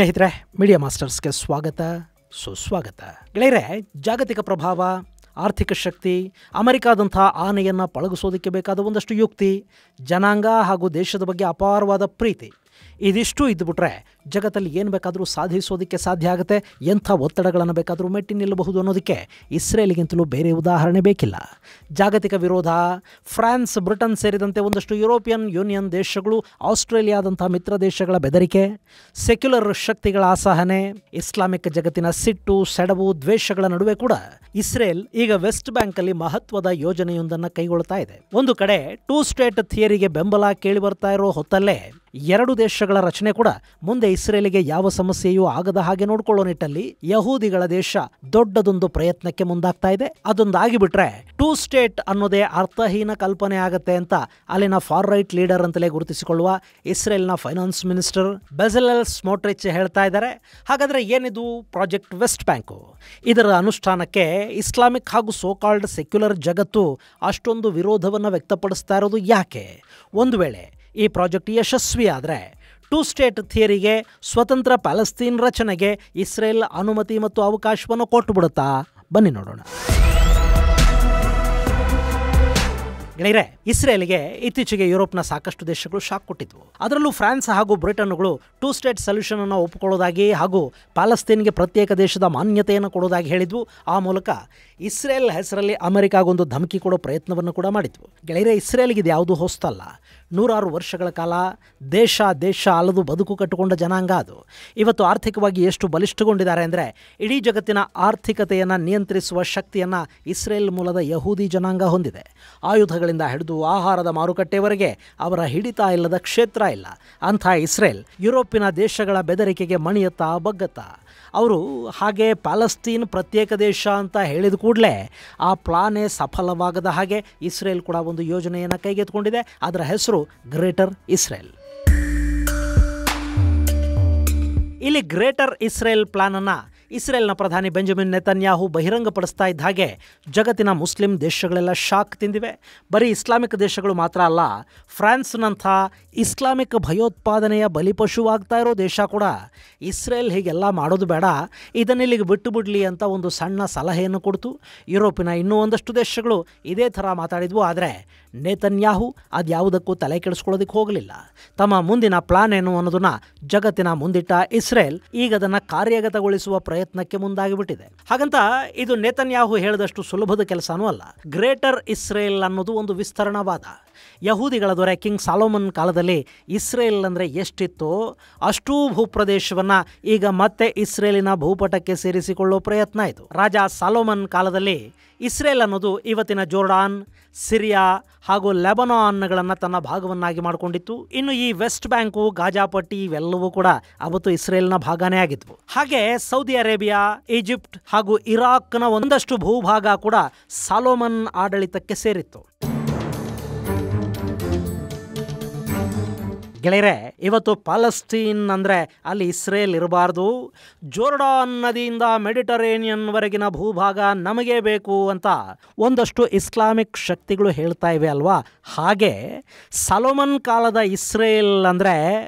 ಸ್ನೇಹಿತರೆ, ಮೀಡಿಯಾ ಮಾಸ್ಟರ್ಸ್ಗೆ ಸ್ವಾಗತ ಸುಸ್ವಾಗತ. ಗೆಳೆಯರೆ, ಜಾಗತಿಕ ಪ್ರಭಾವ, ಆರ್ಥಿಕ ಶಕ್ತಿ, ಅಮೆರಿಕಾದಂಥ ಆನೆಯನ್ನು ಪಳಗಿಸೋದಕ್ಕೆ ಬೇಕಾದ ಒಂದಷ್ಟು ಯುಕ್ತಿ, ಜನಾಂಗ ಹಾಗೂ ದೇಶದ ಬಗ್ಗೆ ಅಪಾರವಾದ ಪ್ರೀತಿ, ಇದಿಷ್ಟು ಇದ್ದುಬಿಟ್ರೆ ಜಗತ್ತಲ್ಲಿ ಏನು ಬೇಕಾದರೂ ಸಾಧಿಸೋದಕ್ಕೆ ಸಾಧ್ಯ ಆಗುತ್ತೆ. ಎಂಥ ಒತ್ತಡಗಳನ್ನು ಬೇಕಾದರೂ ಮೆಟ್ಟಿ ನಿಲ್ಲಬಹುದು ಅನ್ನೋದಕ್ಕೆ ಇಸ್ರೇಲಿಗಿಂತಲೂ ಬೇರೆ ಉದಾಹರಣೆ ಬೇಕಿಲ್ಲ. ಜಾಗತಿಕ ವಿರೋಧ, ಫ್ರಾನ್ಸ್, ಬ್ರಿಟನ್ ಸೇರಿದಂತೆ ಒಂದಷ್ಟು ಯುರೋಪಿಯನ್ ಯೂನಿಯನ್ ದೇಶಗಳು, ಆಸ್ಟ್ರೇಲಿಯಾದಂಥ ಮಿತ್ರ ದೇಶಗಳ ಬೆದರಿಕೆ, ಸೆಕ್ಯುಲರ್ ಶಕ್ತಿಗಳ ಅಸಹನೆ, ಇಸ್ಲಾಮಿಕ್ ಜಗತ್ತಿನ ಸಿಟ್ಟು, ಸೆಡವು, ದ್ವೇಷಗಳ ನಡುವೆ ಕೂಡ ಇಸ್ರೇಲ್ ಈಗ ವೆಸ್ಟ್ ಬ್ಯಾಂಕಲ್ಲಿ ಮಹತ್ವದ ಯೋಜನೆಯೊಂದನ್ನು ಕೈಗೊಳ್ತಾ ಇದೆ. ಒಂದು ಕಡೆ 2 ಸ್ಟೇಟ್ ಥಿಯರಿಗೆ ಬೆಂಬಲ ಕೇಳಿ ಬರ್ತಾ ಇರೋ ಹೊತ್ತಲ್ಲೇ 2 ದೇಶಗಳ ರಚನೆ ಕೂಡ ಮುಂದೆ ಇಸ್ರೇಲಿಗೆ ಯಾವ ಸಮಸ್ಯೆಯೂ ಆಗದ ಹಾಗೆ ನೋಡ್ಕೊಳ್ಳೋ ನಿಟ್ಟಲ್ಲಿ ಯಹೂದಿಗಳ ದೇಶ ದೊಡ್ಡದೊಂದು ಪ್ರಯತ್ನಕ್ಕೆ ಮುಂದಾಗ್ತಾ ಇದೆ. ಅದೊಂದಾಗಿಬಿಟ್ರೆ 2 ಸ್ಟೇಟ್ ಅನ್ನೋದೇ ಅರ್ಥಹೀನ ಕಲ್ಪನೆ ಆಗತ್ತೆ ಅಂತ ಅಲ್ಲಿನ ಫಾರ್ ರೈಟ್ ಲೀಡರ್ ಅಂತಲೇ ಗುರುತಿಸಿಕೊಳ್ಳುವ ಇಸ್ರೇಲ್ನ ಫೈನಾನ್ಸ್ ಮಿನಿಸ್ಟರ್ ಬೆಜಲೆಲ್ ಸ್ಮೋಟ್ರಿಚ್ ಹೇಳ್ತಾ ಇದ್ದಾರೆ. ಹಾಗಾದ್ರೆ ಏನಿದು ಪ್ರಾಜೆಕ್ಟ್ ವೆಸ್ಟ್ ಬ್ಯಾಂಕು? ಇದರ ಅನುಷ್ಠಾನಕ್ಕೆ ಇಸ್ಲಾಮಿಕ್ ಹಾಗೂ ಸೋಕಾಲ್ಡ್ ಸೆಕ್ಯುಲರ್ ಜಗತ್ತು ಅಷ್ಟೊಂದು ವಿರೋಧವನ್ನು ವ್ಯಕ್ತಪಡಿಸ್ತಾ ಇರೋದು ಯಾಕೆ? ಒಂದು ವೇಳೆ ಈ ಪ್ರಾಜೆಕ್ಟ್ ಯಶಸ್ವಿ ಆದರೆ 2 ಸ್ಟೇಟ್ ಥಿಯರಿಗೆ, ಸ್ವತಂತ್ರ ಪ್ಯಾಲೆಸ್ತೀನ್ ರಚನೆಗೆ ಇಸ್ರೇಲ್ ಅನುಮತಿ ಮತ್ತು ಅವಕಾಶವನ್ನು ಕೊಟ್ಟು ಬಿಡುತ್ತಾ? ಬನ್ನಿ ನೋಡೋಣ. ಗೆಳೆಯರೆ, ಇಸ್ರೇಲ್ಗೆ ಇತ್ತೀಚೆಗೆ ಯುರೋಪ್ನ ಸಾಕಷ್ಟು ದೇಶಗಳು ಶಾಕ್ ಕೊಟ್ಟಿದ್ವು. ಅದರಲ್ಲೂ ಫ್ರಾನ್ಸ್ ಹಾಗೂ ಬ್ರಿಟನ್ಗಳು 2 ಸ್ಟೇಟ್ ಸೊಲ್ಯೂಷನ್ ಅನ್ನು ಒಪ್ಪಿಕೊಳ್ಳೋದಾಗಿ ಹಾಗೂ ಪ್ಯಾಲೆಸ್ತೀನ್ಗೆ ಪ್ರತ್ಯೇಕ ದೇಶದ ಮಾನ್ಯತೆಯನ್ನು ಕೊಡೋದಾಗಿ ಹೇಳಿದ್ವು. ಆ ಮೂಲಕ ಇಸ್ರೇಲ್ ಹೆಸರಲ್ಲಿ ಅಮೆರಿಕಾಗೊಂದು ಧಮಕಿ ಕೊಡೋ ಪ್ರಯತ್ನವನ್ನು ಕೂಡ ಮಾಡಿದ್ವು. ಗೆಳೆಯರೆ, ಇಸ್ರೇಲ್ಗೆ ಇದು ಯಾವುದೂ ಹೊಸ್ತಲ್ಲ. 100 ವರ್ಷಗಳ ಕಾಲ ದೇಶ ಅಲ್ಲದು ಬದುಕು ಕಟ್ಟಿಕೊಂಡ ಜನಾಂಗ ಅದು. ಇವತ್ತು ಆರ್ಥಿಕವಾಗಿ ಎಷ್ಟು ಬಲಿಷ್ಠಗೊಂಡಿದ್ದಾರೆ ಅಂದರೆ, ಇಡೀ ಜಗತ್ತಿನ ಆರ್ಥಿಕತೆಯನ್ನು ನಿಯಂತ್ರಿಸುವ ಶಕ್ತಿಯನ್ನು ಇಸ್ರೇಲ್ ಮೂಲದ ಯಹೂದಿ ಜನಾಂಗ ಹೊಂದಿದೆ. ಆಯುಧಗಳಿಂದ ಹಿಡಿದು ಆಹಾರದ ಮಾರುಕಟ್ಟೆವರೆಗೆ ಅವರ ಹಿಡಿತ ಇಲ್ಲದ ಕ್ಷೇತ್ರ ಇಲ್ಲ. ಅಂಥ ಇಸ್ರೇಲ್ ಯುರೋಪಿನ ದೇಶಗಳ ಬೆದರಿಕೆಗೆ ಮಣಿಯತ್ತಾ ಬಗ್ಗತ್ತಾ? ಅವರು ಹಾಗೆ ಪ್ಯಾಲೆಸ್ತೀನ್ ಪ್ರತ್ಯೇಕ ದೇಶ ಅಂತ ಹೇಳಿದ ಕೂಡಲೇ ಆ ಪ್ಲಾನೇ ಸಫಲವಾಗದ ಹಾಗೆ ಇಸ್ರೇಲ್ ಕೂಡ ಒಂದು ಯೋಜನೆಯನ್ನು ಕೈಗೆತ್ತಿಕೊಂಡಿದೆ. ಅದರ ಹೆಸರು ಗ್ರೇಟರ್ ಇಸ್ರೇಲ್. ಇಲ್ಲಿ ಗ್ರೇಟರ್ ಇಸ್ರೇಲ್ ಪ್ಲಾನನ್ನು ಇಸ್ರೇಲ್ನ ಪ್ರಧಾನಿ ಬೆಂಜಮಿನ್ ನೆತನ್ಯಾಹು ಬಹಿರಂಗಪಡಿಸ್ತಾ ಇದ್ದ ಹಾಗೆ ಜಗತ್ತಿನ ಮುಸ್ಲಿಂ ದೇಶಗಳೆಲ್ಲ ಶಾಕ್ ತಿಂದಿವೆ. ಬರೀ ಇಸ್ಲಾಮಿಕ್ ದೇಶಗಳು ಮಾತ್ರ ಅಲ್ಲ, ಫ್ರಾನ್ಸ್ನಂಥ ಇಸ್ಲಾಮಿಕ್ ಭಯೋತ್ಪಾದನೆಯ ಬಲಿಪಶುವಾಗ್ತಾ ಇರೋ ದೇಶ ಕೂಡ ಇಸ್ರೇಲ್ ಹೀಗೆಲ್ಲ ಮಾಡೋದು ಬೇಡ, ಇದನ್ನಿಲ್ಲಿಗೆ ಬಿಟ್ಟು ಬಿಡಲಿ ಅಂತ ಒಂದು ಸಣ್ಣ ಸಲಹೆಯನ್ನು ಕೊಡ್ತು. ಯುರೋಪಿನ ಇನ್ನೂ ಒಂದಷ್ಟು ದೇಶಗಳು ಇದೇ ಥರ ಮಾತಾಡಿದ್ವು. ಆದರೆ ನೆತನ್ಯಾಹು ಅದ್ಯಾವುದಕ್ಕೂ ತಲೆ ಕೆಡಿಸ್ಕೊಳ್ಳೋದಕ್ಕೆ ಹೋಗಲಿಲ್ಲ. ತಮ್ಮ ಮುಂದಿನ ಪ್ಲಾನ್ ಏನು ಅನ್ನೋದನ್ನ ಜಗತ್ತಿನ ಮುಂದಿಟ್ಟ ಇಸ್ರೇಲ್ ಈಗ ಅದನ್ನು ಕಾರ್ಯಗತಗೊಳಿಸುವ ಪ್ರಯತ್ನಕ್ಕೆ ಮುಂದಾಗಿಬಿಟ್ಟಿದೆ. ಹಾಗಂತ ಇದು ನೆತನ್ಯಾಹು ಹೇಳಿದಷ್ಟು ಸುಲಭದ ಕೆಲಸನೂ ಅಲ್ಲ. ಗ್ರೇಟರ್ ಇಸ್ರೇಲ್ ಅನ್ನೋದು ಒಂದು ವಿಸ್ತರಣವಾದ. ಯಹೂದಿಗಳ ದೊರೆ ಕಿಂಗ್ ಸಾಲೋಮನ್ ಕಾಲದಲ್ಲಿ ಇಸ್ರೇಲ್ ಅಂದರೆ ಎಷ್ಟಿತ್ತೋ ಅಷ್ಟೂ ಭೂಪ್ರದೇಶವನ್ನು ಈಗ ಮತ್ತೆ ಇಸ್ರೇಲಿನ ಭೂಪಟಕ್ಕೆ ಸೇರಿಸಿಕೊಳ್ಳೋ ಪ್ರಯತ್ನ ಇದು. ರಾಜ ಸಾಲೋಮನ್ ಕಾಲದಲ್ಲಿ ಇಸ್ರೇಲ್ ಅನ್ನೋದು ಇವತ್ತಿನ ಜೋರ್ಡಾನ್, ಸಿರಿಯಾ ಹಾಗೂ ಲೆಬನಾನ್ಗಳನ್ನು ತನ್ನ ಭಾಗವನ್ನಾಗಿ ಮಾಡಿಕೊಂಡಿತ್ತು. ಇನ್ನು ಈ ವೆಸ್ಟ್ ಬ್ಯಾಂಕು, ಗಾಜಾಪಟ್ಟಿ ಇವೆಲ್ಲವೂ ಕೂಡ ಅವತ್ತು ಇಸ್ರೇಲ್ನ ಭಾಗನೇ ಆಗಿದ್ವು. ಹಾಗೆ ಸೌದಿ ಅರೇಬಿಯಾ, ಈಜಿಪ್ಟ್ ಹಾಗೂ ಇರಾಕ್ನ ಒಂದಷ್ಟು ಭೂಭಾಗ ಕೂಡ ಸಾಲೋಮನ್ ಆಡಳಿತಕ್ಕೆ ಸೇರಿತ್ತು. ಗೆಳೆಯರೆ, ಇವತ್ತು ಪ್ಯಾಲೆಸ್ತೀನ್ ಅಂದರೆ ಅಲ್ಲಿ ಇಸ್ರೇಲ್ ಇರಬಾರ್ದು, ಜೋರ್ಡಾನ್ ನದಿಯಿಂದ ಮೆಡಿಟರೇನಿಯನ್ವರೆಗಿನ ಭೂಭಾಗ ನಮಗೆ ಬೇಕು ಅಂತ ಒಂದಷ್ಟು ಇಸ್ಲಾಮಿಕ್ ಶಕ್ತಿಗಳು ಹೇಳ್ತಾ ಇವೆ ಅಲ್ವಾ? ಹಾಗೆ ಸಾಲೋಮನ್ ಕಾಲದ ಇಸ್ರೇಲ್ ಅಂದರೆ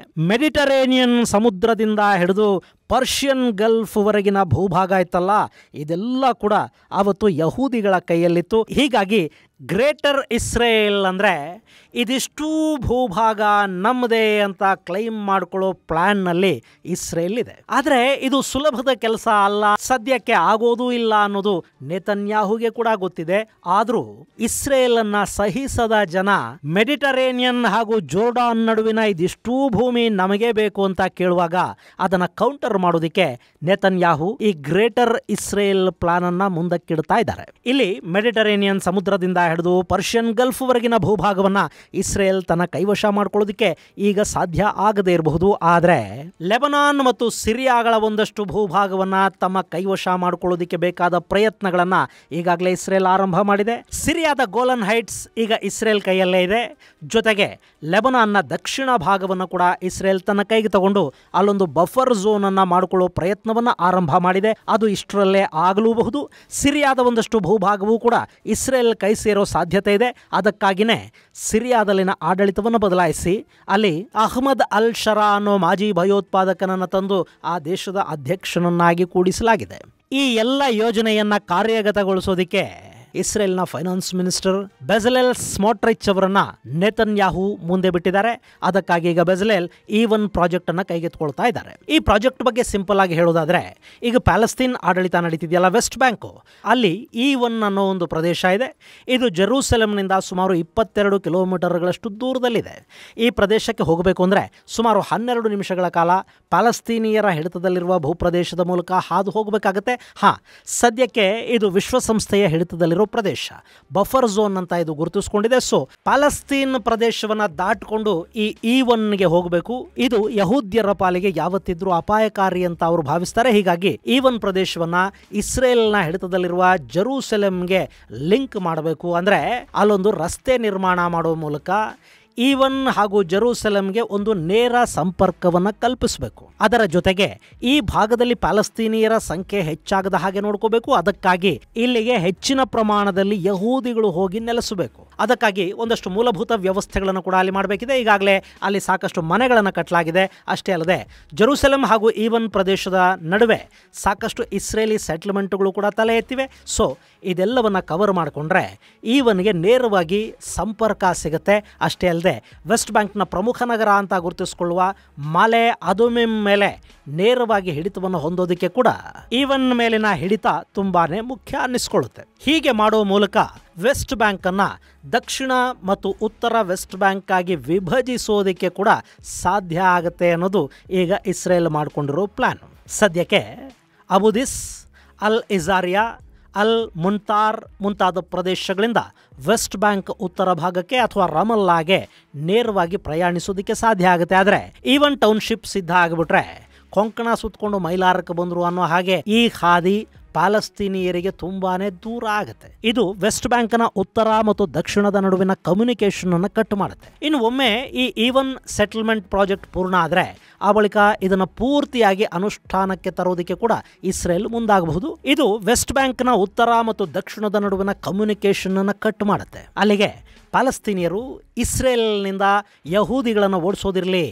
ಮೆಡಿಟರೇನಿಯನ್ ಸಮುದ್ರದಿಂದ ಹಿಡಿದು ಪರ್ಷಿಯನ್ ಗಲ್ಫ್ವರೆಗಿನ ಭೂಭಾಗ ಇತ್ತಲ್ಲ, ಇದೆಲ್ಲ ಕೂಡ ಆವತ್ತು ಯಹೂದಿಗಳ ಕೈಯಲ್ಲಿತ್ತು. ಹೀಗಾಗಿ ಗ್ರೇಟರ್ ಇಸ್ರೇಲ್ ಅಂದರೆ ಇದಿಷ್ಟೂ ಭೂಭಾಗ ನಮ್ಮದೇ ಅಂತ ಕ್ಲೈಮ್ ಮಾಡ್ಕೊಳ್ಳೋ ಪ್ಲಾನ್ನಲ್ಲಿ ಇಸ್ರೇಲ್ ಇದೆ. ಆದರೆ ಇದು ಸುಲಭದ ಕೆಲಸ ಅಲ್ಲ, ಸದ್ಯಕ್ಕೆ ಆಗೋದೂ ಇಲ್ಲ ಅನ್ನೋದು ನೆತನ್ಯಾಹುಗೆ ಕೂಡ ಗೊತ್ತಿದೆ. ಆದರೂ ಇಸ್ರೇಲನ್ನು ಸಹಿಸದ ಜನ ಮೆಡಿಟರೇನಿಯನ್ ಹಾಗೂ ಜೋರ್ಡಾನ್ ನಡುವಿನ ಇದಿಷ್ಟೂ ಭೂಮಿ ನಮಗೆ ಬೇಕು ಅಂತ ಕೇಳುವಾಗ ಅದನ್ನು ಕೌಂಟರ್ ಮಾಡೋದಕ್ಕೆ ನೆತನ್ಯಾಹು ಈ ಗ್ರೇಟರ್ ಇಸ್ರೇಲ್ ಪ್ಲಾನ್ ಅನ್ನ ಮುಂದಕ್ಕಿಡ್ತಾ ಇದ್ದಾರೆ. ಇಲ್ಲಿ ಮೆಡಿಟರೇನಿಯನ್ ಸಮುದ್ರದಿಂದ ಹಿಡಿದು ಪರ್ಷಿಯನ್ ಗಲ್ಫ್ ವರೆಗಿನ ಭೂಭಾಗವನ್ನ ಇಸ್ರೇಲ್ ತನ್ನ ಕೈವಶ ಮಾಡ್ಕೊಳ್ಳೋದಕ್ಕೆ ಈಗ ಸಾಧ್ಯ ಆಗದೇ ಇರಬಹುದು. ಆದರೆ ಲೆಬನಾನ್ ಮತ್ತು ಸಿರಿಯಾಗಳ ಒಂದಷ್ಟು ಭೂಭಾಗವನ್ನ ತಮ್ಮ ಕೈವಶ ಮಾಡ್ಕೊಳ್ಳೋದಕ್ಕೆ ಬೇಕಾದ ಪ್ರಯತ್ನಗಳನ್ನ ಈಗಾಗಲೇ ಇಸ್ರೇಲ್ ಆರಂಭ ಮಾಡಿದೆ. ಸಿರಿಯಾದ ಗೋಲನ್ ಹೈಟ್ಸ್ ಈಗ ಇಸ್ರೇಲ್ ಕೈಯಲ್ಲೇ ಇದೆ. ಜೊತೆಗೆ ಲೆಬನಾನ್ನ ದಕ್ಷಿಣ ಭಾಗವನ್ನು ಕೂಡ ಇಸ್ರೇಲ್ ತನ್ನ ಕೈಗೆ ತಗೊಂಡು ಅಲ್ಲೊಂದು ಬಫರ್ ಝೋನ್ ಅನ್ನ ಮಾಡಿಕೊಳ್ಳೋ ಪ್ರಯತ್ನವನ್ನು ಆರಂಭ ಮಾಡಿದೆ. ಅದು ಇಷ್ಟರಲ್ಲೇ ಆಗಲೂಬಹುದು. ಸಿರಿಯಾದ ಒಂದಷ್ಟು ಭೂಭಾಗವೂ ಕೂಡ ಇಸ್ರೇಲ್ ಕೈ ಸೇರೋ ಸಾಧ್ಯತೆ ಇದೆ. ಅದಕ್ಕಾಗಿಯೇ ಸಿರಿಯಾದಲ್ಲಿನ ಆಡಳಿತವನ್ನು ಬದಲಾಯಿಸಿ ಅಲ್ಲಿ ಅಹ್ಮದ್ ಅಲ್ ಶರಾ ಅನ್ನೋ ಮಾಜಿ ಭಯೋತ್ಪಾದಕನನ್ನು ತಂದು ಆ ದೇಶದ ಅಧ್ಯಕ್ಷನನ್ನಾಗಿ ಕೂಡಿಸಲಾಗಿದೆ. ಈ ಎಲ್ಲ ಯೋಜನೆಯನ್ನು ಕಾರ್ಯಗತಗೊಳಿಸೋದಕ್ಕೆ ಇಸ್ರೇಲ್ನ ಫೈನಾನ್ಸ್ ಮಿನಿಸ್ಟರ್ ಬೆಜಲೆಲ್ ಸ್ಮೋಟ್ರಿಚ್ ಅವರನ್ನ ನೆತನ್ಯಾಹು ಮುಂದೆ ಬಿಟ್ಟಿದ್ದಾರೆ. ಅದಕ್ಕಾಗಿ ಈಗ ಬೆಜಲೆಲ್ E1 ಪ್ರಾಜೆಕ್ಟ್ ಅನ್ನ ಕೈಗೆತ್ತಿಕೊಳ್ತಾ ಇದ್ದಾರೆ. ಈ ಪ್ರಾಜೆಕ್ಟ್ ಬಗ್ಗೆ ಸಿಂಪಲ್ ಆಗಿ ಹೇಳೋದಾದ್ರೆ, ಈಗ ಪ್ಯಾಲೆಸ್ತೀನ್ ಆಡಳಿತ ನಡೀತಿದೆಯಲ್ಲ ವೆಸ್ಟ್ ಬ್ಯಾಂಕ್, ಅಲ್ಲಿ E1 ಅನ್ನೋ ಒಂದು ಪ್ರದೇಶ ಇದೆ. ಇದು ಜೆರೂಸಲೆಂನಿಂದ ಸುಮಾರು 22 ಕಿಲೋಮೀಟರ್ಗಳಷ್ಟು ದೂರದಲ್ಲಿದೆ. ಈ ಪ್ರದೇಶಕ್ಕೆ ಹೋಗಬೇಕು ಅಂದರೆ ಸುಮಾರು 12 ನಿಮಿಷಗಳ ಕಾಲ ಪ್ಯಾಲೆಸ್ತೀನಿಯರ ಹಿಡಿತದಲ್ಲಿರುವ ಭೂಪ್ರದೇಶದ ಮೂಲಕ ಹಾದು ಹೋಗಬೇಕಾಗತ್ತೆ. ಸದ್ಯಕ್ಕೆ ಇದು ವಿಶ್ವಸಂಸ್ಥೆಯ ಹಿಡಿತದಲ್ಲಿರುವ ಪ್ರದೇಶ, ಬಫರ್ ಝೋನ್ ಅಂತ ಇದು ಗುರುತಿಸಿಕೊಂಡಿದೆ. ಸೊ ಪ್ಯಾಲೆಸ್ತೀನ್ ಪ್ರದೇಶವನ್ನ ದಾಟಿಕೊಂಡು ಈ E1ಗೆ ಹೋಗಬೇಕು. ಇದು ಯಹೂದ್ಯರ ಪಾಲಿಗೆ ಯಾವತ್ತಿದ್ರೂ ಅಪಾಯಕಾರಿ ಅಂತ ಅವರು ಭಾವಿಸ್ತಾರೆ. ಹೀಗಾಗಿ E1 ಪ್ರದೇಶವನ್ನ ಇಸ್ರೇಲ್ನ ಹಿಡಿತದಲ್ಲಿರುವ ಜೆರೂಸಲೆಂಗೆ ಲಿಂಕ್ ಮಾಡಬೇಕು. ಅಂದ್ರೆ ಅಲ್ಲೊಂದು ರಸ್ತೆ ನಿರ್ಮಾಣ ಮಾಡುವ ಮೂಲಕ E1 ಹಾಗೂ ಜೆರೂಸಲೆಂಗೆ ಒಂದು ನೇರ ಸಂಪರ್ಕವನ್ನು ಕಲ್ಪಿಸಬೇಕು. ಅದರ ಜೊತೆಗೆ ಈ ಭಾಗದಲ್ಲಿ ಪ್ಯಾಲೆಸ್ತೀನಿಯರ ಸಂಖ್ಯೆ ಹೆಚ್ಚಾಗದ ಹಾಗೆ ನೋಡ್ಕೋಬೇಕು. ಅದಕ್ಕಾಗಿ ಇಲ್ಲಿಗೆ ಹೆಚ್ಚಿನ ಪ್ರಮಾಣದಲ್ಲಿ ಯಹೂದಿಗಳು ಹೋಗಿ ನೆಲೆಸಬೇಕು. ಅದಕ್ಕಾಗಿ ಒಂದಷ್ಟು ಮೂಲಭೂತ ವ್ಯವಸ್ಥೆಗಳನ್ನು ಕೂಡ ಅಲ್ಲಿ ಮಾಡಬೇಕಿದೆ. ಈಗಾಗಲೇ ಅಲ್ಲಿ ಸಾಕಷ್ಟು ಮನೆಗಳನ್ನು ಕಟ್ಟಲಾಗಿದೆ. ಅಷ್ಟೇ ಅಲ್ಲದೆ ಜೆರೂಸಲೆಂ ಹಾಗೂ E1 ಪ್ರದೇಶದ ನಡುವೆ ಸಾಕಷ್ಟು ಇಸ್ರೇಲಿ ಸೆಟ್ಲ್ಮೆಂಟ್ಗಳು ಕೂಡ ತಲೆ ಎತ್ತಿವೆ. ಸೊ ಇದೆಲ್ಲವನ್ನ ಕವರ್ ಮಾಡಿಕೊಂಡ್ರೆ E1ಗೆ ನೇರವಾಗಿ ಸಂಪರ್ಕ ಸಿಗುತ್ತೆ. ಅಷ್ಟೇ ಅಲ್ಲದೆ ವೆಸ್ಟ್ ಬ್ಯಾಂಕ್ನ ಪ್ರಮುಖ ನಗರ ಅಂತ ಗುರುತಿಸಿಕೊಳ್ಳುವ ಮಾಲೆ ಅದುಮಿಮ್ ಮೇಲೆ ನೇರವಾಗಿ ಹಿಡಿತವನ್ನು ಹೊಂದೋದಕ್ಕೆ ಕೂಡ E1 ಮೇಲಿನ ಹಿಡಿತ ತುಂಬಾನೇ ಮುಖ್ಯ ಅನ್ನಿಸ್ಕೊಳ್ಳುತ್ತೆ. ಹೀಗೆ ಮಾಡುವ ಮೂಲಕ ವೆಸ್ಟ್ ಬ್ಯಾಂಕ್ ಅನ್ನ ದಕ್ಷಿಣ ಮತ್ತು ಉತ್ತರ ವೆಸ್ಟ್ ಬ್ಯಾಂಕ್ ಆಗಿ ವಿಭಜಿಸೋದಕ್ಕೆ ಕೂಡ ಸಾಧ್ಯ ಆಗುತ್ತೆ ಅನ್ನೋದು ಈಗ ಇಸ್ರೇಲ್ ಮಾಡಿಕೊಂಡಿರೋ ಪ್ಲಾನ್. ಸದ್ಯಕ್ಕೆ ಅಬುದಿಸ್, ಅಲ್ ಇಜಾರಿಯಾ, ಅಲ್ ಮುಂತಾರ್ ಮುಂತಾದ ಪ್ರದೇಶಗಳಿಂದ ವೆಸ್ಟ್ ಬ್ಯಾಂಕ್ ಉತ್ತರ ಭಾಗಕ್ಕೆ ಅಥವಾ ರಮಲ್ಲಾಗೆ ನೇರವಾಗಿ ಪ್ರಯಾಣಿಸೋದಕ್ಕೆ ಸಾಧ್ಯ ಆಗುತ್ತೆ. ಆದರೆ E1 ಟೌನ್ಶಿಪ್ ಸಿದ್ಧ ಆಗಿಬಿಟ್ರೆ ಕೊಂಕಣ ಸುತ್ತಕೊಂಡು ಮೈಲಾರಕ್ಕೆ ಬಂದರು ಅನ್ನೋ ಹಾಗೆ ಈ ಹಾದಿ ಪ್ಯಾಲೆಸ್ತೀನಿಯರಿಗೆ ತುಂಬಾನೇ ದೂರ ಆಗುತ್ತೆ. ಇದು ವೆಸ್ಟ್ ಬ್ಯಾಂಕ್ನ ಉತ್ತರ ಮತ್ತು ದಕ್ಷಿಣದ ನಡುವಿನ ಕಮ್ಯುನಿಕೇಷನ್ ಅನ್ನು ಕಟ್ ಮಾಡುತ್ತೆ. ಇನ್ನು ಒಮ್ಮೆ ಈ E1 ಸೆಟಲ್ಮೆಂಟ್ ಪ್ರಾಜೆಕ್ಟ್ ಪೂರ್ಣ ಆದರೆ ಆ ಬಳಿಕ ಇದನ್ನು ಪೂರ್ತಿಯಾಗಿ ಅನುಷ್ಠಾನಕ್ಕೆ ತರೋದಕ್ಕೆ ಕೂಡ ಇಸ್ರೇಲ್ ಮುಂದಾಗಬಹುದು. ಇದು ವೆಸ್ಟ್ ಬ್ಯಾಂಕ್ನ ಉತ್ತರ ಮತ್ತು ದಕ್ಷಿಣದ ನಡುವಿನ ಕಮ್ಯುನಿಕೇಷನ್ ಅನ್ನು ಕಟ್ ಮಾಡುತ್ತೆ. ಅಲ್ಲಿಗೆ ಪ್ಯಾಲೆಸ್ತೀನಿಯರು ಇಸ್ರೇಲ್ನಿಂದ ಯಹೂದಿಗಳನ್ನು ಓಡಿಸೋದಿರಲಿ,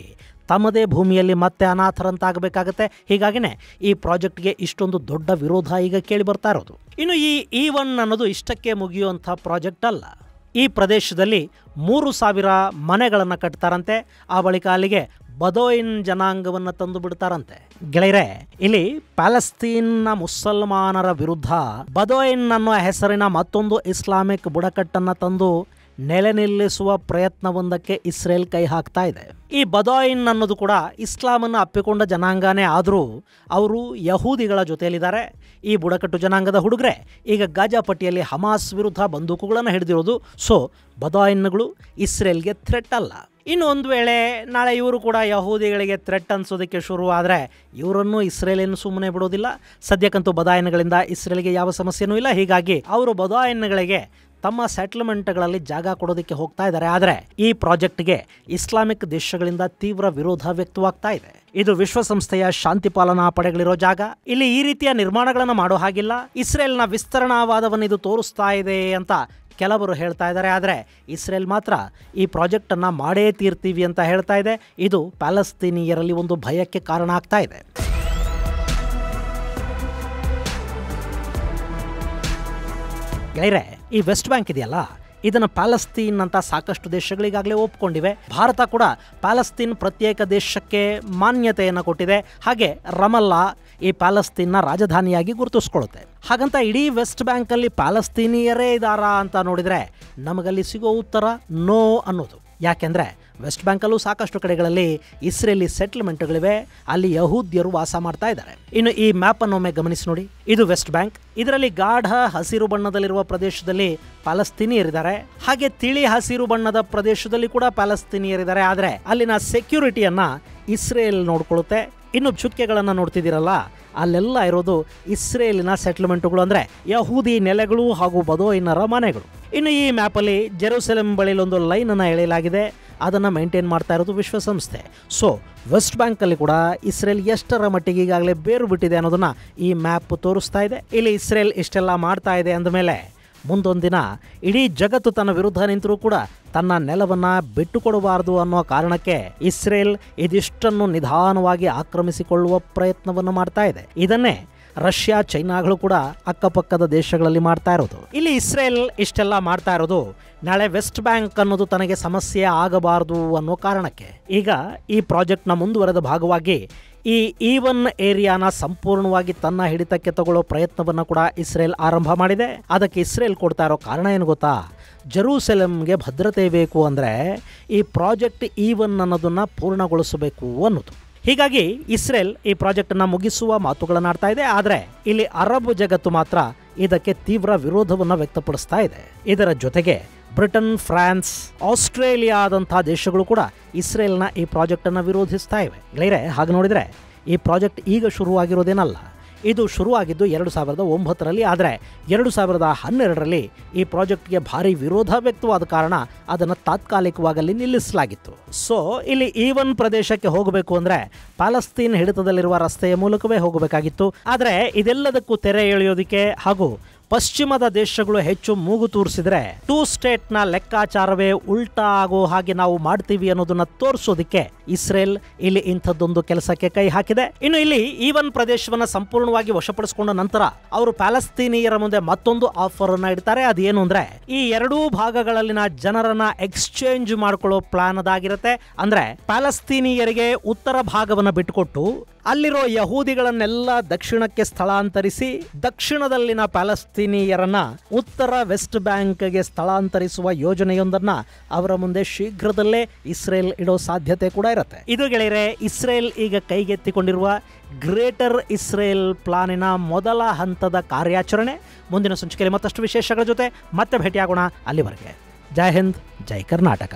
ತಮ್ಮದೇ ಭೂಮಿಯಲ್ಲಿ ಮತ್ತೆ ಅನಾಥರಂತಾಗಬೇಕಾಗತ್ತೆ. ಹೀಗಾಗಿನೇ ಈ ಪ್ರಾಜೆಕ್ಟ್ಗೆ ಇಷ್ಟೊಂದು ದೊಡ್ಡ ವಿರೋಧ ಈಗ ಕೇಳಿ ಬರ್ತಾ ಇರೋದು. ಇನ್ನು ಈ E1 ಅನ್ನೋದು ಇಷ್ಟಕ್ಕೆ ಮುಗಿಯುವಂಥ ಪ್ರಾಜೆಕ್ಟ್ ಅಲ್ಲ. ಈ ಪ್ರದೇಶದಲ್ಲಿ 3,000 ಮನೆಗಳನ್ನು ಕಟ್ತಾರಂತೆ. ಆ ಬಳಿಕ ಅಲ್ಲಿಗೆ ಬದೋಯಿನ್ ಜನಾಂಗವನ್ನು ತಂದು ಬಿಡ್ತಾರಂತೆ. ಗೆಳೆಯರೆ, ಇಲ್ಲಿ ಪ್ಯಾಲೆಸ್ತೀನ್ನ ಮುಸಲ್ಮಾನರ ವಿರುದ್ಧ ಬದೋಯಿನ್ ಅನ್ನೋ ಹೆಸರಿನ ಮತ್ತೊಂದು ಇಸ್ಲಾಮಿಕ್ ಬುಡಕಟ್ಟನ್ನು ತಂದು ನೆಲೆ ನಿಲ್ಲಿಸುವ ಪ್ರಯತ್ನವೊಂದಕ್ಕೆ ಇಸ್ರೇಲ್ ಕೈ ಹಾಕ್ತಾ ಇದೆ. ಈ ಬದಾಯಿನ್ ಅನ್ನೋದು ಕೂಡ ಇಸ್ಲಾಮನ್ನು ಅಪ್ಪಿಕೊಂಡ ಜನಾಂಗನೇ ಆದರೂ ಅವರು ಯಹೂದಿಗಳ ಜೊತೆಯಲ್ಲಿದ್ದಾರೆ. ಈ ಬುಡಕಟ್ಟು ಜನಾಂಗದ ಹುಡುಗರೆ ಈಗ ಗಾಜಾ ಪಟ್ಟಿಯಲ್ಲಿ ಹಮಾಸ್ ವಿರುದ್ಧ ಬಂದೂಕುಗಳನ್ನು ಹಿಡಿದಿರೋದು. ಸೊ ಬದಾಯಿನ್ಗಳು ಇಸ್ರೇಲ್ಗೆ ಥ್ರೆಟ್ ಅಲ್ಲ. ಇನ್ನು ಒಂದು ವೇಳೆ ನಾಳೆ ಇವರು ಕೂಡ ಯಹೂದಿಗಳಿಗೆ ಥ್ರೆಟ್ ಅನ್ಸೋದಕ್ಕೆ ಶುರು ಆದರೆ ಇವರನ್ನು ಇಸ್ರೇಲೇನು ಸುಮ್ಮನೆ ಬಿಡೋದಿಲ್ಲ. ಸದ್ಯಕ್ಕಂತೂ ಬದಾಯಿನ್ಗಳಿಂದ ಇಸ್ರೇಲ್ಗೆ ಯಾವ ಸಮಸ್ಯೆನೂ ಇಲ್ಲ. ಹೀಗಾಗಿ ಅವರು ಬದಾಯಿನ್ಗಳಿಗೆ ತಮ್ಮ ಸೆಟಲ್ಮೆಂಟ್ಗಳಲ್ಲಿ ಜಾಗ ಕೊಡೋದಕ್ಕೆ ಹೋಗ್ತಾ ಇದ್ದಾರೆ. ಆದರೆ ಈ ಪ್ರಾಜೆಕ್ಟ್ಗೆ ಇಸ್ಲಾಮಿಕ್ ದೇಶಗಳಿಂದ ತೀವ್ರ ವಿರೋಧ ವ್ಯಕ್ತವಾಗ್ತಾ ಇದೆ. ಇದು ವಿಶ್ವಸಂಸ್ಥೆಯ ಶಾಂತಿ ಪಾಲನಾ ಪಡೆಗಳಿರೋ ಜಾಗ. ಇಲ್ಲಿ ಈ ರೀತಿಯ ನಿರ್ಮಾಣಗಳನ್ನು ಮಾಡೋ ಹಾಗಿಲ್ಲ. ಇಸ್ರೇಲ್ನ ವಿಸ್ತರಣಾವಾದವನ್ನು ಇದು ತೋರಿಸ್ತಾ ಇದೆ ಅಂತ ಕೆಲವರು ಹೇಳ್ತಾ ಇದ್ದಾರೆ. ಆದರೆ ಇಸ್ರೇಲ್ ಮಾತ್ರ ಈ ಪ್ರಾಜೆಕ್ಟನ್ನು ಮಾಡೇ ತೀರ್ತೀವಿ ಅಂತ ಹೇಳ್ತಾ ಇದೆ. ಇದು ಪ್ಯಾಲೆಸ್ತೀನಿಯರಲ್ಲಿ ಒಂದು ಭಯಕ್ಕೆ ಕಾರಣ ಆಗ್ತಾ ಇದೆ. ಗೆಳೆಯರೆ, ಈ ವೆಸ್ಟ್ ಬ್ಯಾಂಕ್ ಇದೆಯಲ್ಲ, ಇದನ್ನು ಪ್ಯಾಲೆಸ್ತೀನ್ ಅಂತ ಸಾಕಷ್ಟು ದೇಶಗಳಿಗಾಗಲೇ ಒಪ್ಕೊಂಡಿವೆ. ಭಾರತ ಕೂಡ ಪ್ಯಾಲೆಸ್ತೀನ್ ಪ್ರತ್ಯೇಕ ದೇಶಕ್ಕೆ ಮಾನ್ಯತೆಯನ್ನು ಕೊಟ್ಟಿದೆ. ಹಾಗೆ ರಮಲ್ಲಾ ಈ ಪ್ಯಾಲೆಸ್ತೀನ್ನ ರಾಜಧಾನಿಯಾಗಿ ಗುರುತಿಸ್ಕೊಳ್ಳುತ್ತೆ. ಹಾಗಂತ ಇಡೀ ವೆಸ್ಟ್ ಬ್ಯಾಂಕಲ್ಲಿ ಪ್ಯಾಲೆಸ್ತೀನಿಯರೇ ಇದ್ದಾರಾ ಅಂತ ನೋಡಿದರೆ ನಮಗಲ್ಲಿ ಸಿಗೋ ಉತ್ತರ ನೋ ಅನ್ನೋದು. ಯಾಕೆಂದರೆ ವೆಸ್ಟ್ ಬ್ಯಾಂಕಲ್ಲೂ ಸಾಕಷ್ಟು ಕಡೆಗಳಲ್ಲಿ ಇಸ್ರೇಲಿ ಸೆಟಲ್ಮೆಂಟ್ಗಳಿವೆ, ಅಲ್ಲಿ ಯಹೂದ್ಯರು ವಾಸ ಮಾಡ್ತಾ ಇದ್ದಾರೆ. ಇನ್ನು ಈ ಮ್ಯಾಪ್ ಅನ್ನು ಒಮ್ಮೆ ಗಮನಿಸಿ ನೋಡಿ. ಇದು ವೆಸ್ಟ್ ಬ್ಯಾಂಕ್. ಇದರಲ್ಲಿ ಗಾಢ ಹಸಿರು ಬಣ್ಣದಲ್ಲಿರುವ ಪ್ರದೇಶದಲ್ಲಿ ಪ್ಯಾಲೆಸ್ತೀನಿಯರಿದ್ದಾರೆ. ಹಾಗೆ ತಿಳಿ ಹಸಿರು ಬಣ್ಣದ ಪ್ರದೇಶದಲ್ಲಿ ಕೂಡ ಪ್ಯಾಲೆಸ್ತೀನಿಯರಿದ್ದಾರೆ. ಆದರೆ ಅಲ್ಲಿನ ಸೆಕ್ಯೂರಿಟಿಯನ್ನ ಇಸ್ರೇಲ್ ನೋಡ್ಕೊಳ್ಳುತ್ತೆ. ಇನ್ನು ಚುಕ್ಕೆಗಳನ್ನು ನೋಡ್ತಿದ್ದೀರಲ್ಲ, ಅಲ್ಲೆಲ್ಲ ಇರೋದು ಇಸ್ರೇಲಿನ ಸೆಟಲ್ಮೆಂಟ್ಗಳು, ಅಂದರೆ ಯಹೂದಿ ನೆಲೆಗಳು ಹಾಗೂ ಬದೋಯಿನ್ನರ ಮನೆಗಳು. ಇನ್ನು ಈ ಮ್ಯಾಪಲ್ಲಿ ಜೆರೂಸಲೆಂ ಬಳಿಲೊಂದು ಲೈನನ್ನು ಎಳೆಯಲಾಗಿದೆ. ಅದನ್ನು ಮೇಂಟೈನ್ ಮಾಡ್ತಾ ಇರೋದು ವಿಶ್ವಸಂಸ್ಥೆ. ಸೊ ವೆಸ್ಟ್ ಬ್ಯಾಂಕಲ್ಲಿ ಕೂಡ ಇಸ್ರೇಲ್ ಎಷ್ಟರ ಮಟ್ಟಿಗೆ ಈಗಾಗಲೇ ಬೇರು ಬಿಟ್ಟಿದೆ ಅನ್ನೋದನ್ನು ಈ ಮ್ಯಾಪ್ ತೋರಿಸ್ತಾ ಇದೆ. ಇಲ್ಲಿ ಇಸ್ರೇಲ್ ಇಷ್ಟೆಲ್ಲ ಮಾಡ್ತಾ ಇದೆ ಅಂದಮೇಲೆ ಮುಂದೊಂದು ದಿನ ಇಡೀ ಜಗತ್ತು ತನ್ನ ವಿರುದ್ಧ ನಿಂತರೂ ಕೂಡ ತನ್ನ ನೆಲವನ್ನು ಬಿಟ್ಟುಕೊಡಬಾರದು ಅನ್ನೋ ಕಾರಣಕ್ಕೆ ಇಸ್ರೇಲ್ ಇದಿಷ್ಟನ್ನು ನಿಧಾನವಾಗಿ ಆಕ್ರಮಿಸಿಕೊಳ್ಳುವ ಪ್ರಯತ್ನವನ್ನು ಮಾಡ್ತಾ ಇದೆ. ಇದನ್ನೇ ರಷ್ಯಾ, ಚೈನಾಗಳು ಕೂಡ ಅಕ್ಕಪಕ್ಕದ ದೇಶಗಳಲ್ಲಿ ಮಾಡ್ತಾ ಇರೋದು. ಇಲ್ಲಿ ಇಸ್ರೇಲ್ ಇಷ್ಟೆಲ್ಲ ಮಾಡ್ತಾ ಇರೋದು ನಾಳೆ ವೆಸ್ಟ್ ಬ್ಯಾಂಕ್ ಅನ್ನೋದು ತನಗೆ ಸಮಸ್ಯೆ ಆಗಬಾರದು ಅನ್ನೋ ಕಾರಣಕ್ಕೆ. ಈಗ ಈ ಪ್ರಾಜೆಕ್ಟ್ನ ಮುಂದುವರೆದ ಭಾಗವಾಗಿ ಈ ಈವನ್ ಏರಿಯಾನ ಸಂಪೂರ್ಣವಾಗಿ ತನ್ನ ಹಿಡಿತಕ್ಕೆ ತಗೊಳ್ಳೋ ಪ್ರಯತ್ನವನ್ನು ಕೂಡ ಇಸ್ರೇಲ್ ಆರಂಭ ಮಾಡಿದೆ. ಅದಕ್ಕೆ ಇಸ್ರೇಲ್ ಕೊಡ್ತಾ ಇರೋ ಕಾರಣ ಏನು ಗೊತ್ತಾ? ಜೆರೂಸಲೆಮ್ಗೆ ಭದ್ರತೆ ಬೇಕು ಅಂದರೆ ಈ ಪ್ರಾಜೆಕ್ಟ್ ಈವನ್ ಅನ್ನೋದನ್ನು ಪೂರ್ಣಗೊಳಿಸಬೇಕು ಅನ್ನೋದು. ಹೀಗಾಗಿ ಇಸ್ರೇಲ್ ಈ ಪ್ರಾಜೆಕ್ಟನ್ನು ಮುಗಿಸುವ ಮಾತುಗಳನ್ನಾಡ್ತಾ ಇದೆ. ಆದರೆ ಇಲ್ಲಿ ಅರಬ್ ಜಗತ್ತು ಮಾತ್ರ ಇದಕ್ಕೆ ತೀವ್ರ ವಿರೋಧವನ್ನು ವ್ಯಕ್ತಪಡಿಸ್ತಾ ಇದೆ. ಇದರ ಜೊತೆಗೆ ಬ್ರಿಟನ್, ಫ್ರಾನ್ಸ್, ಆಸ್ಟ್ರೇಲಿಯಾದಂಥ ದೇಶಗಳು ಕೂಡ ಇಸ್ರೇಲ್ನ ಈ ಪ್ರಾಜೆಕ್ಟನ್ನು ವಿರೋಧಿಸ್ತಾ ಇವೆ. ಗೆಳೆಯರೆ, ಹಾಗೆ ನೋಡಿದರೆ ಈ ಪ್ರಾಜೆಕ್ಟ್ ಈಗ ಶುರುವಾಗಿರೋದೇನಲ್ಲ. ಇದು ಶುರುವಾಗಿದ್ದು 2009ರಲ್ಲಿ. ಆದರೆ 2012ರಲ್ಲಿ ಈ ಪ್ರಾಜೆಕ್ಟ್ಗೆ ಭಾರಿ ವಿರೋಧ ವ್ಯಕ್ತವಾದ ಕಾರಣ ಅದನ್ನು ತಾತ್ಕಾಲಿಕವಾಗಿ ನಿಲ್ಲಿಸಲಾಗಿತ್ತು. ಸೊ ಇಲ್ಲಿ ಈವನ್ ಪ್ರದೇಶಕ್ಕೆ ಹೋಗಬೇಕು ಅಂದರೆ ಪ್ಯಾಲೆಸ್ತೈನ್ ಹಿಡಿತದಲ್ಲಿರುವ ರಸ್ತೆಯ ಮೂಲಕವೇ ಹೋಗಬೇಕಾಗಿತ್ತು. ಆದರೆ ಇದೆಲ್ಲದಕ್ಕೂ ತೆರೆ ಎಳೆಯೋದಕ್ಕೆ ಹಾಗೂ ಪಶ್ಚಿಮದ ದೇಶಗಳು ಹೆಚ್ಚು ಮೂಗು ತೂರಿಸಿದ್ರೆ ಟೂ ಸ್ಟೇಟ್ನ ಲೆಕ್ಕಾಚಾರವೇ ಉಲ್ಟಾ ಆಗೋ ಹಾಗೆ ನಾವು ಮಾಡ್ತೀವಿ ಅನ್ನೋದನ್ನ ತೋರಿಸೋದಕ್ಕೆ ಇಸ್ರೇಲ್ ಇಲ್ಲಿ ಇಂಥದ್ದೊಂದು ಕೆಲಸಕ್ಕೆ ಕೈ ಹಾಕಿದೆ. ಇನ್ನು ಇಲ್ಲಿ ಈವನ್ ಪ್ರದೇಶವನ್ನ ಸಂಪೂರ್ಣವಾಗಿ ವಶಪಡಿಸಿಕೊಂಡ ನಂತರ ಅವರು ಪ್ಯಾಲೆಸ್ತೀನಿಯರ ಮುಂದೆ ಮತ್ತೊಂದು ಆಫರ್ ಅನ್ನ ಇಡ್ತಾರೆ. ಅದೇನು ಅಂದ್ರೆ ಈ ಎರಡೂ ಭಾಗಗಳಲ್ಲಿನ ಜನರನ್ನ ಎಕ್ಸ್ಚೇಂಜ್ ಮಾಡ್ಕೊಳ್ಳೋ ಪ್ಲಾನ್ ಅದಾಗಿರುತ್ತೆ. ಅಂದ್ರೆ ಪ್ಯಾಲೆಸ್ತೀನಿಯರಿಗೆ ಉತ್ತರ ಭಾಗವನ್ನ ಬಿಟ್ಟುಕೊಟ್ಟು ಅಲ್ಲಿರೋ ಯಹೂದಿಗಳನ್ನೆಲ್ಲ ದಕ್ಷಿಣಕ್ಕೆ ಸ್ಥಳಾಂತರಿಸಿ ದಕ್ಷಿಣದಲ್ಲಿನ ಪ್ಯಾಲೆಸ್ತೀನಿಯರನ್ನ ಉತ್ತರ ವೆಸ್ಟ್ ಬ್ಯಾಂಕ್ಗೆ ಸ್ಥಳಾಂತರಿಸುವ ಯೋಜನೆಯೊಂದನ್ನ ಅವರ ಮುಂದೆ ಶೀಘ್ರದಲ್ಲೇ ಇಸ್ರೇಲ್ ಇಡೋ ಸಾಧ್ಯತೆ ಕೂಡ ಇರುತ್ತೆ. ಇದು ಗೆಳೆಯರೆ, ಇಸ್ರೇಲ್ ಈಗ ಕೈಗೆತ್ತಿಕೊಂಡಿರುವ ಗ್ರೇಟರ್ ಇಸ್ರೇಲ್ ಪ್ಲಾನಿನ ಮೊದಲ ಹಂತದ ಕಾರ್ಯಾಚರಣೆ. ಮುಂದಿನ ಸಂಚಿಕೆಯಲ್ಲಿ ಮತ್ತಷ್ಟು ವಿಶೇಷಗಳ ಜೊತೆ ಮತ್ತೆ ಭೇಟಿಯಾಗೋಣ. ಅಲ್ಲಿವರೆಗೆ ಜೈ ಹಿಂದ್, ಜೈ ಕರ್ನಾಟಕ.